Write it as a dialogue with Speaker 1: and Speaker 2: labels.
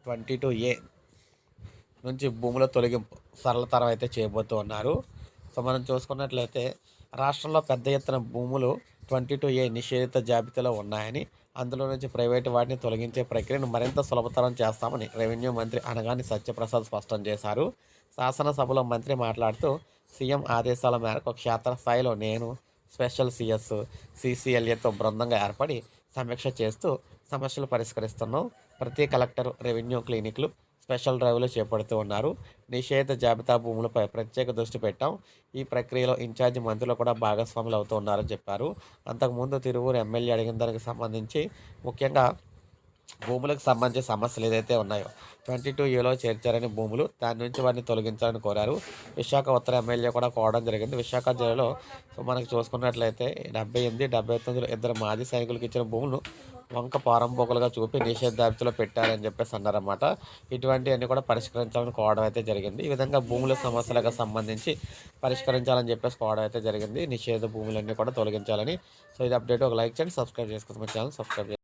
Speaker 1: 22A నుంచి భూముల తొలగింపు సరళతరం అయితే చేయబోతూ ఉన్నారు. సో మనం చూసుకున్నట్లయితే రాష్ట్రంలో పెద్ద ఎత్తున భూములు 22A నిషేధిత జాబితాలో ఉన్నాయని, అందులో నుంచి ప్రైవేటు వాటిని తొలగించే ప్రక్రియను మరింత సులభతరం చేస్తామని రెవెన్యూ మంత్రి అనగాని సత్యప్రసాద్ స్పష్టం చేశారు. శాసనసభలో మంత్రి మాట్లాడుతూ సీఎం ఆదేశాల మేరకు క్షేత్రస్థాయిలో నేను స్పెషల్ సిఎస్ సిసిఎల్ఏతో బృందంగా ఏర్పడి సమీక్ష చేస్తూ సమస్యలు పరిష్కరిస్తున్నాం. ప్రతి కలెక్టర్ రెవెన్యూ క్లినిక్లు స్పెషల్ డ్రైవ్లు చేపడుతూ ఉన్నారు. నిషేధ జాబితా భూములపై ప్రత్యేక దృష్టి పెట్టాం. ఈ ప్రక్రియలో ఇన్ఛార్జి మంత్రులు కూడా భాగస్వాములు అవుతూ ఉన్నారని చెప్పారు. అంతకుముందు తిరువూరు ఎమ్మెల్యే అడిగిన దానికి సంబంధించి ముఖ్యంగా భూములకు సంబంధించిన సమస్యలు ఏదైతే ఉన్నాయో 22Aలో చేర్చారని భూములు, దాని నుంచి వారిని తొలగించాలని కోరారు. విశాఖ ఉత్తర ఎమ్మెల్యే కూడా కోరడం జరిగింది. విశాఖ జిల్లాలో సో మనకు చూసుకున్నట్లయితే 78, 79లో ఇద్దరు మాజీ సైనికులకు ఇచ్చిన భూములను వంక పారంపోకులుగా చూపి నిషేధ జాబితాలో పెట్టారని చెప్పేసి అన్నారన్నమాట. ఇటువంటివన్నీ కూడా పరిష్కరించాలని కోవడం అయితే జరిగింది. ఈ విధంగా భూముల సమస్యలకు సంబంధించి పరిష్కరించాలని చెప్పేసి కోవడం అయితే జరిగింది. నిషేధ భూములన్నీ కూడా తొలగించాలని. సో ఇది అప్డేట్. ఒక లైక్ చేయండి, సబ్స్క్రైబ్ చేసుకోండి. మా ఛానల్ సబ్స్క్రైబ్ చేయండి.